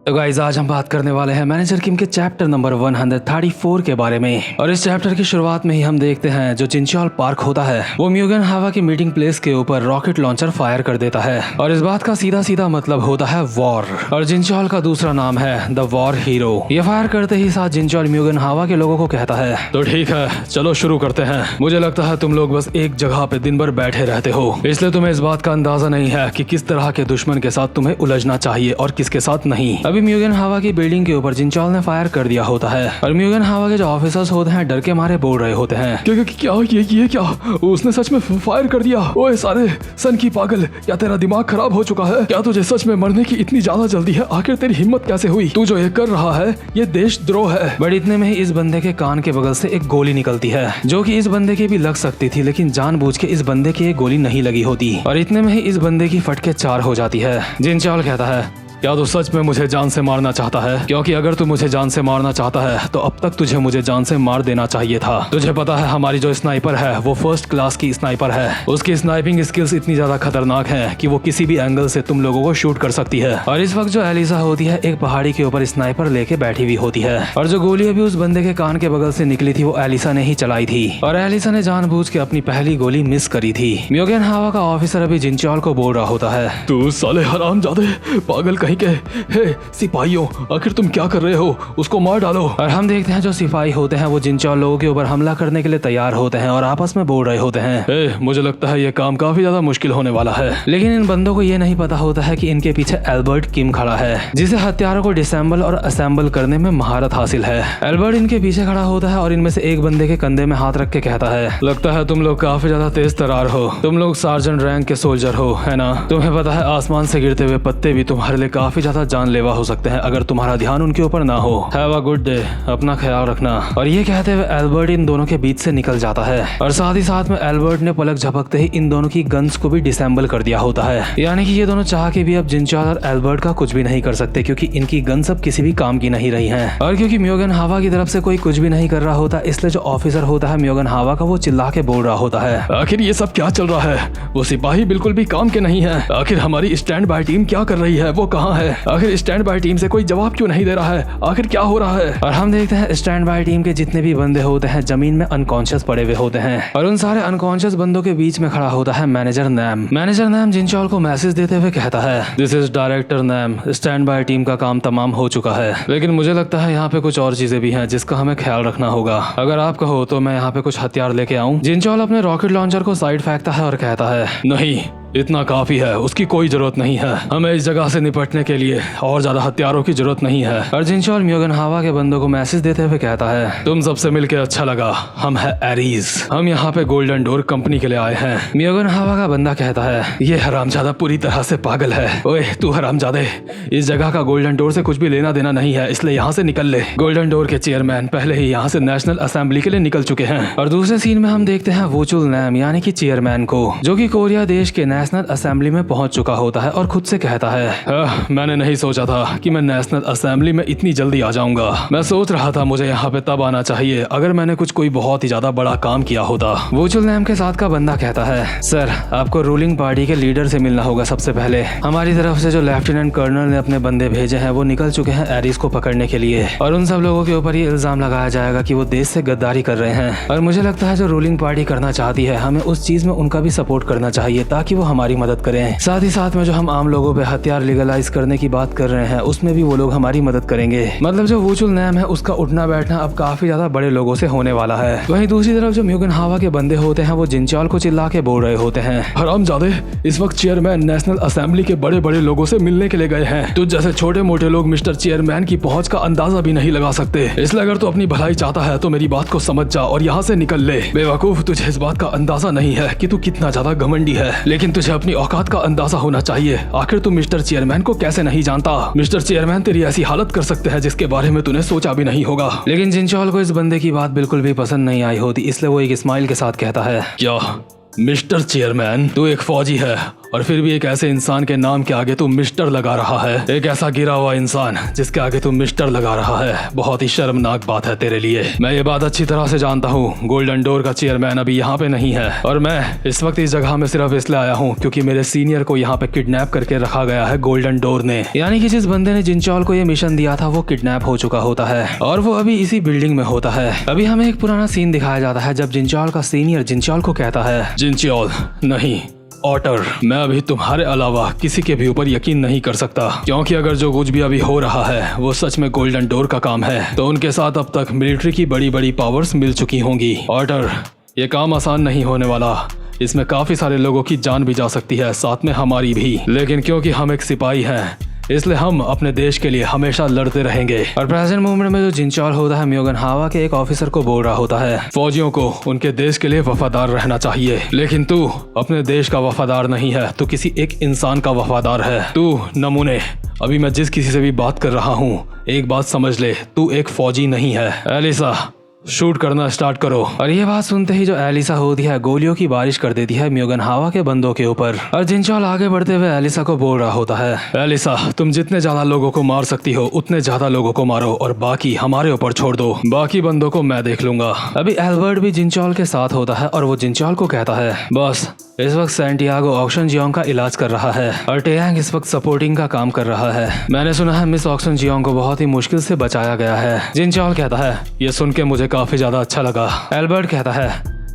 तो गाइस आज हम बात करने वाले हैं मैनेजर किम के चैप्टर नंबर 134 के बारे में। और इस चैप्टर की शुरुआत में ही हम देखते हैं जो जिनचॉल पार्क होता है वो म्यूगन हावा की मीटिंग प्लेस के ऊपर रॉकेट लॉन्चर फायर कर देता है और इस बात का सीधा सीधा मतलब होता है वॉर। और जिनचॉल का दूसरा नाम है द वॉर हीरो। ये फायर करते ही साथ जिनचॉल म्यूगन हावा के लोगों को कहता है तो ठीक है चलो शुरू करते हैं। मुझे लगता है तुम लोग बस एक जगह पे दिन भर बैठे रहते हो, इसलिए तुम्हें इस बात का अंदाजा नहीं है कि किस तरह के दुश्मन के साथ तुम्हें उलझना चाहिए और किसके साथ नहीं। अभी म्यूगन हावा की बिल्डिंग के ऊपर जिनचॉल ने फायर कर दिया होता है और म्यूगन हावा के जो ऑफिसर्स होते हैं डर के मारे बोल रहे होते हैं क्या ये क्या उसने सच में फायर कर दिया? ओए सारे सन की पागल, क्या तेरा दिमाग खराब हो चुका है? क्या तुझे सच में मरने की इतनी ज्यादा जल्दी है? आखिर तेरी हिम्मत कैसे हुई? तू जो ये कर रहा है ये देशद्रोह है। बट इतने में ही इस बंदे के कान के बगल से एक गोली निकलती है जो कि इस बंदे के भी लग सकती थी, लेकिन जानबूझ के इस बंदे की एक गोली नहीं लगी होती और इतने में ही इस बंदे की फटके 4 हो जाती है। जिनचॉल कहता है क्या तू सच में मुझे जान से मारना चाहता है? क्योंकि अगर तू मुझे जान से मारना चाहता है तो अब तक तुझे मुझे जान से मार देना चाहिए था। तुझे पता है हमारी जो स्नाइपर है वो फर्स्ट क्लास की स्नाइपर है। उसकी स्नाइपिंग स्किल्स इतनी ज्यादा खतरनाक हैं कि वो किसी भी एंगल से तुम लोगों को शूट कर सकती है। और इस वक्त जो एलिसा होती है एक पहाड़ी के ऊपर स्नाइपर लेके बैठी हुई होती है और जो गोली अभी उस बंदे के कान के बगल से निकली थी वो एलिसा ने ही चलाई थी और एलिसा ने जानबूझ के अपनी पहली गोली मिस करी थी। म्यूगन हावा का ऑफिसर अभी जिनचॉल को बोल रहा होता है तू साले हरामजादे पागल कहीं के सिपाहियों, आखिर तुम क्या कर रहे हो? उसको मार डालो। और हम देखते हैं जो सिपाही होते हैं वो जिनचॉल लोगों के ऊपर हमला करने के लिए तैयार होते हैं और आपस में बोल रहे होते हैं मुझे लगता है ये काम काफी ज्यादा मुश्किल होने वाला है। लेकिन इन बंदों को ये नहीं पता होता है कि इनके पीछे एल्बर्ट किम खड़ा है जिसे हथियारों को डिसेंबल और असेंबल करने में महारत हासिल है। एल्बर्ट इनके पीछे खड़ा होता है और इनमें से एक बंदे के कंधे में हाथ रख के कहता है लगता है तुम लोग काफी ज्यादा तेज तरार हो। तुम लोग सार्जेंट रैंक के सोल्जर हो, है ना? तुम्हें पता है आसमान से गिरते हुए पत्ते भी तुम्हारे लिए काफी ज्यादा जानलेवा हो सकते हैं अगर तुम्हारा ध्यान उनके ऊपर ना हो। हैव अ गुड डे, अपना ख्याल रखना। और ये कहते हुए एल्बर्ट इन दोनों के बीच से निकल जाता है और साथ ही साथ में एल्बर्ट ने पलक झपकते ही इन दोनों की गन्स को भी डिसेंबल कर दिया होता है। यानी कि ये दोनों चाह के भी अब जिनचॉल और एल्बर्ट का कुछ भी नहीं कर सकते क्योंकि इनकी गन्स अब किसी भी काम की नहीं रही हैं। और क्योंकि म्यूगन हावा की तरफ से कोई कुछ भी नहीं कर रहा होता इसलिए जो ऑफिसर होता है म्यूगन हावा का वो चिल्ला के बोल रहा होता है आखिर ये सब क्या चल रहा है? वो सिपाही बिल्कुल भी काम के नहीं है। आखिर हमारी स्टैंड बाय टीम क्या कर रही है? वो कहाँ है? आखिर स्टैंड बाय टीम से कोई जवाब क्यों नहीं दे रहा है? आखिर क्या हो रहा है? और हम देखते हैं स्टैंड बाय टीम के जितने भी बंदे होते हैं जमीन में अनकॉन्शियस पड़े हुए होते हैं और उन सारे अनकॉन्शियस बंदों के बीच में खड़ा होता है manager Nam. Manager Nam Jincheol को मैसेज देते हुए कहता है this is director Nam, stand by team का काम तमाम हो चुका है, लेकिन मुझे लगता है यहाँ पे कुछ और चीजें भी हैं जिसका हमें ख्याल रखना होगा। अगर आप कहो तो मैं यहाँ पे कुछ हथियार लेके आऊँ। जिनचॉल अपने रॉकेट लॉन्चर को साइड फेंकता है और कहता है नहीं, इतना काफी है, उसकी कोई जरूरत नहीं है। हमें इस जगह से निपटने के लिए और ज्यादा हथियारों की जरूरत नहीं है। और जिनचॉल म्यूगन हावा के बंदों को मैसेज देते हुए कहता है तुम सबसे मिलकर अच्छा लगा। हम है एरीज, हम यहाँ पे गोल्डन डोर कंपनी के लिए आए हैं। म्यूगन हावा का बंदा कहता है ये हरामजादा पूरी तरह से पागल है। ओए तू हरामजादे, इस जगह का गोल्डन डोर से कुछ भी लेना देना नहीं है, इसलिए यहाँ से निकल ले। गोल्डन डोर के चेयरमैन पहले ही यहाँ से नेशनल असेंबली के लिए निकल चुके हैं। और दूसरे सीन में हम देखते हैं वुचुल नैम यानी कि चेयरमैन को जो कि कोरिया देश के नेशनल असेंबली में पहुंच चुका होता है और खुद से कहता है मैंने नहीं सोचा था कि मैं नेशनल असेंबली में इतनी जल्दी आ जाऊंगा। मैं सोच रहा था मुझे यहाँ पे तब आना चाहिए अगर मैंने कोई बहुत ही ज्यादा बड़ा काम किया होता। वुचुल नैम के साथ का बंदा कहता है सर आपको रूलिंग पार्टी के लीडर से मिलना होगा सबसे पहले। हमारी तरफ से जो लेफ्टिनेंट कर्नल ने अपने बंदे भेजे हैं वो निकल चुके हैं एरिस को पकड़ने के लिए और उन सब लोगों के ऊपर ये इल्जाम लगाया जाएगा कि वो देश से गद्दारी कर रहे हैं। और मुझे लगता है जो रूलिंग पार्टी करना चाहती है हमें उस चीज में उनका भी सपोर्ट करना चाहिए ताकि वो हमारी मदद करें। साथ ही साथ में जो हम आम लोगों पे हथियार लीगलाइज करने की बात कर रहे हैं उसमें भी वो लोग हमारी मदद करेंगे। मतलब जो वुचुल नैम है उसका उठना बैठना अब काफी ज्यादा बड़े लोगों से होने वाला है। वहीं दूसरी तरफ जो म्यूगन हावा के बंदे होते हैं वो जिनचॉल को चिल्ला के बोल रहे होते हैं हरामजादे, इस वक्त चेयरमैन नेशनल असेंबली के बड़े बड़े लोगों से मिलने के लिए गए हैं। तुझ जैसे छोटे मोटे लोग मिस्टर चेयरमैन की पहुंच का अंदाजा भी नहीं लगा सकते। इसलिए अगर तू अपनी भलाई चाहता है तो मेरी बात को समझ जा और यहाँ से निकल ले। बेवकूफ, तुझे इस बात का अंदाजा नहीं है कि तू कितना ज्यादा घमंडी है, लेकिन तुझे अपनी औकात का अंदाजा होना चाहिए। आखिर तू मिस्टर चेयरमैन को कैसे नहीं जानता? मिस्टर चेयरमैन तेरी ऐसी हालत कर सकते हैं जिसके बारे में तूने सोचा भी नहीं होगा। लेकिन जिनचॉल को इस बंदे की बात बिल्कुल भी पसंद नहीं आई होती, इसलिए वो एक स्माइल के साथ कहता है क्या मिस्टर चेयरमैन, तू एक फौजी है और फिर भी एक ऐसे इंसान के नाम के आगे तू मिस्टर लगा रहा है। एक ऐसा गिरा हुआ इंसान जिसके आगे तू मिस्टर लगा रहा है। बहुत ही शर्मनाक बात है तेरे लिए। मैं ये बात अच्छी तरह से जानता हूँ, गोल्डन डोर का चेयरमैन अभी यहाँ पे नहीं है और मैं इस वक्त इस जगह में सिर्फ इसलिए आया हूँ क्योंकि मेरे सीनियर को यहाँ पे किडनैप करके रखा गया है गोल्डन डोर ने। यानी कि जिस बंदे ने जिनचॉल को ये मिशन दिया था वो किडनैप हो चुका होता है और वो अभी इसी बिल्डिंग में होता है। अभी हमें एक पुराना सीन दिखाया जाता है जब जिनचॉल का सीनियर जिनचॉल को कहता है, जिनचॉल नहीं ऑटर, मैं अभी तुम्हारे अलावा किसी के भी ऊपर यकीन नहीं कर सकता, क्योंकि अगर जो कुछ भी अभी हो रहा है वो सच में गोल्डन डोर का काम है तो उनके साथ अब तक मिलिट्री की बड़ी बड़ी पावर्स मिल चुकी होंगी। ऑटर, ये काम आसान नहीं होने वाला, इसमें काफी सारे लोगों की जान भी जा सकती है, साथ में हमारी भी, लेकिन क्योंकि हम एक सिपाही हैं इसलिए हम अपने देश के लिए हमेशा लड़ते रहेंगे। और प्रेजेंट मूवमेंट में जो जिनचॉल होता है म्योगन हावा के एक ऑफिसर को बोल रहा होता है, फौजियों को उनके देश के लिए वफादार रहना चाहिए, लेकिन तू अपने देश का वफादार नहीं है, तू किसी एक इंसान का वफादार है। तू नमूने, अभी मैं जिस किसी से भी बात कर रहा हूँ एक बात समझ ले, तू एक फौजी नहीं है। एलिसा, शूट करना स्टार्ट करो। और ये बात सुनते ही जो एलिसा होती है गोलियों की बारिश कर देती है म्योगन हावा के बंदों के ऊपर। और जिनचॉल आगे बढ़ते हुए एलिसा को बोल रहा होता है, एलिसा तुम जितने ज्यादा लोगों को मार सकती हो उतने ज्यादा लोगों को मारो और बाकी हमारे ऊपर छोड़ दो, बाकी बंदों को मैं देख लूंगा। अभी एल्बर्ट भी जिनचॉल के साथ होता है और वो जिनचॉल को कहता है, बॉस इस वक्त सैंटियागो ऑक्सन जियोंग का इलाज कर रहा है और टेयांग इस वक्त सपोर्टिंग का काम कर रहा है। मैंने सुना है मिस ऑक्सन जियोंग को बहुत ही मुश्किल से बचाया गया है। जिनचॉल कहता है, ये सुन के मुझे काफी ज्यादा अच्छा लगा। एल्बर्ट कहता है,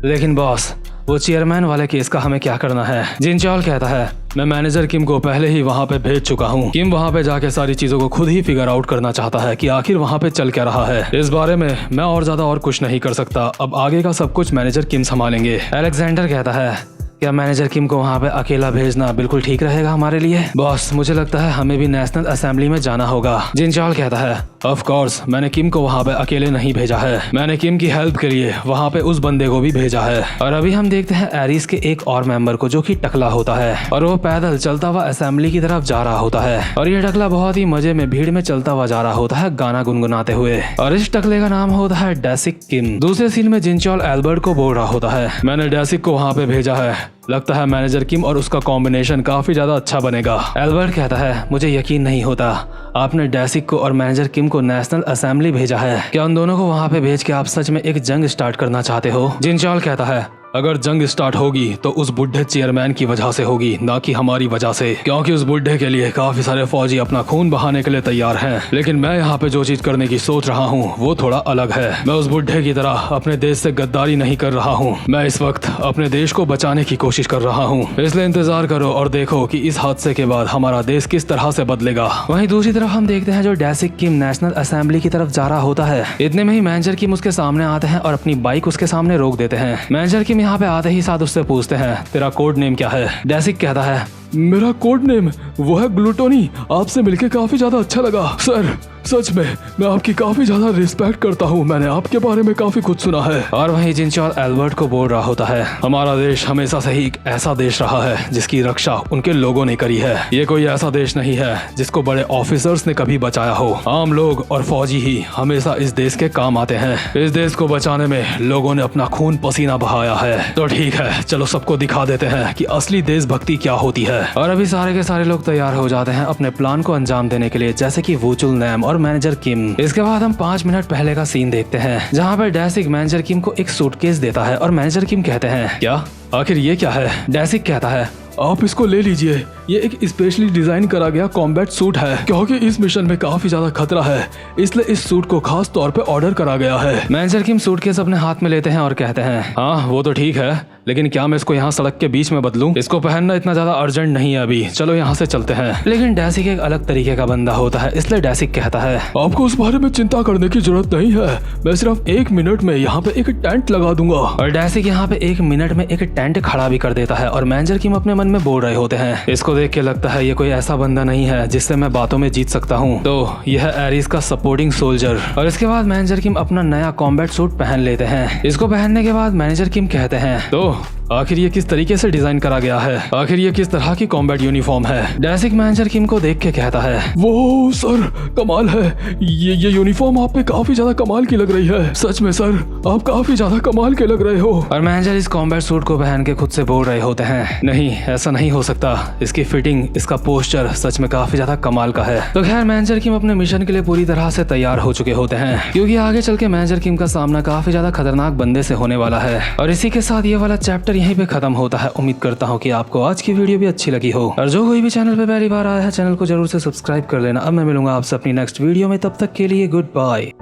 लेकिन बॉस वो चेयरमैन वाले केस का हमें क्या करना है। जिनचॉल कहता है, मैं मैनेजर किम को पहले ही वहाँ पे भेज चुका हूँ। किम वहाँ पे जाके सारी चीजों को खुद ही फिगर आउट करना चाहता है कि आखिर वहाँ पे चल क्या रहा है। इस बारे में मैं और ज्यादा और कुछ नहीं कर सकता, अब आगे का सब कुछ मैनेजर किम संभालेंगे। अलेक्जेंडर कहता है, क्या मैनेजर किम को वहाँ पे अकेला भेजना बिल्कुल ठीक रहेगा हमारे लिए? बॉस मुझे लगता है हमें भी नेशनल असेंबली में जाना होगा। जिनचॉल कहता है, ऑफ कोर्स मैंने किम को वहाँ पे अकेले नहीं भेजा है, मैंने किम की हेल्प के लिए वहाँ पे उस बंदे को भी भेजा है। और अभी हम देखते हैं एरिस के एक और मेंबर को जो कि टकला होता है और वो पैदल चलता हुआ असेंबली की तरफ जा रहा होता है। और ये टकला बहुत ही मजे में भीड़ में चलता हुआ जा रहा होता है गाना गुनगुनाते हुए, और इस टकले का नाम होता है डेसिक किम। दूसरे सीन में जिनचॉल एल्बर्ट को बोल रहा होता है, मैंने डेसिक को वहाँ पे भेजा है, लगता है मैनेजर किम और उसका कॉम्बिनेशन काफी ज्यादा अच्छा बनेगा। एल्बर्ट कहता है, मुझे यकीन नहीं होता आपने डेसिक को और मैनेजर किम को नेशनल असेंबली भेजा है, क्या उन दोनों को वहाँ पे भेज के आप सच में एक जंग स्टार्ट करना चाहते हो? जिनचॉल कहता है, अगर जंग स्टार्ट होगी तो उस बुढ़े चेयरमैन की वजह से होगी, ना कि हमारी वजह से, क्योंकि उस बुढ़े के लिए काफी सारे फौजी अपना खून बहाने के लिए तैयार हैं। लेकिन मैं यहाँ पे जो चीज करने की सोच रहा हूँ वो थोड़ा अलग है। मैं उस बुढ़े की तरह अपने देश से गद्दारी नहीं कर रहा हूँ, मैं इस वक्त अपने देश को बचाने की कोशिश कर रहा हूँ। इसलिए इंतजार करो और देखो कि इस हादसे के बाद हमारा देश किस तरह से बदलेगा। वहीं दूसरी तरफ हम देखते हैं जो डेसिक किम नेशनल असेंबली की तरफ जा रहा होता है। इतने में ही मैनेजर किम उसके सामने आते हैं और अपनी बाइक उसके सामने रोक देते हैं। मैनेजर किम यहाँ पे आते ही साथ उससे पूछते हैं, तेरा कोड नेम क्या है? डेसिक कहता है, मेरा कोड नेम वो है ग्लूटोनी, आपसे मिलके काफी ज्यादा अच्छा लगा सर, सच में मैं आपकी काफी ज्यादा रिस्पेक्ट करता हूँ, मैंने आपके बारे में काफी कुछ सुना है। और वहीं जिनचॉल एल्बर्ट को बोल रहा होता है, हमारा देश हमेशा से ही एक ऐसा देश रहा है जिसकी रक्षा उनके लोगों ने करी है। ये कोई ऐसा देश नहीं है जिसको बड़े ऑफिसर्स ने कभी बचाया हो, आम लोग और फौजी ही हमेशा इस देश के काम आते हैं। इस देश को बचाने में लोगों ने अपना खून पसीना बहाया है। तो ठीक है, चलो सबको दिखा देते हैं कि असली देशभक्ति क्या होती है। और अभी सारे के सारे लोग तैयार हो जाते हैं अपने प्लान को अंजाम देने के लिए, जैसे कि वूचुल नैम और मैनेजर किम। इसके बाद हम 5 मिनट पहले का सीन देखते हैं जहाँ पर डेसिक मैनेजर किम को एक सूटकेस देता है और मैनेजर किम कहते हैं, क्या आखिर ये क्या है? डेसिक कहता है, आप इसको ले लीजिए, ये एक स्पेशली डिजाइन करा गया कॉम्बैट सूट है, क्योंकि इस मिशन में काफी ज्यादा खतरा है, इसलिए इस सूट को खास तौर पे ऑर्डर करा गया है। मैनेजर किम सूटकेस अपने हाथ में लेते हैं और कहते हैं, हाँ वो तो ठीक है, लेकिन क्या मैं इसको यहाँ सड़क के बीच में बदलूं? इसको पहनना इतना ज्यादा अर्जेंट नहीं है अभी, चलो यहाँ से चलते हैं। लेकिन डेसिक एक अलग तरीके का बंदा होता है, इसलिए डेसिक कहता है, आपको उस बारे में चिंता करने की जरूरत नहीं है, मैं सिर्फ 1 मिनट में यहाँ पे एक टेंट लगा दूंगा। और डेसिक यहाँ पे 1 मिनट में एक टेंट खड़ा भी कर देता है। और मैनेजर किम अपने मन में बोल रहे होते हैं, इसको देख के लगता है ये कोई ऐसा बंदा नहीं है जिससे मैं बातों में जीत सकता हूँ, तो यह है एरिस का सपोर्टिंग सोल्जर। और इसके बाद मैनेजर किम अपना नया कॉम्बैट सूट पहन लेते हैं। इसको पहनने के बाद मैनेजर किम कहते हैं, तो आखिर ये किस तरीके से डिजाइन करा गया है, आखिर ये किस तरह की कॉम्बैट यूनिफॉर्म है। डेसिक मैनेजर किम को देख के कहता है, वो सर कमाल है, ये यूनिफॉर्म आप पे काफी ज्यादा कमाल की लग रही है। सच में सर आप काफी ज्यादा कमाल के लग रहे हो। और मैनेजर इस कॉम्बैट सूट को पहन के खुद से बोल रहे होते हैं, नहीं ऐसा नहीं हो सकता, इसकी फिटिंग, इसका पोस्चर सच में काफी ज्यादा कमाल का है। तो खैर मैनेजर किम अपने मिशन के लिए पूरी तरह से तैयार हो चुके होते हैं, क्योंकि आगे चल के मैनेजर किम का सामना काफी ज्यादा खतरनाक बंदे से होने वाला है। और इसी के साथ ये वाला चैप्टर यहीं पे खत्म होता है। उम्मीद करता हूँ कि आपको आज की वीडियो भी अच्छी लगी हो, और जो कोई भी चैनल पे पहली बार आया है चैनल को जरूर से सब्सक्राइब कर लेना। अब मैं मिलूंगा आपसे अपनी नेक्स्ट वीडियो में, तब तक के लिए गुड बाय।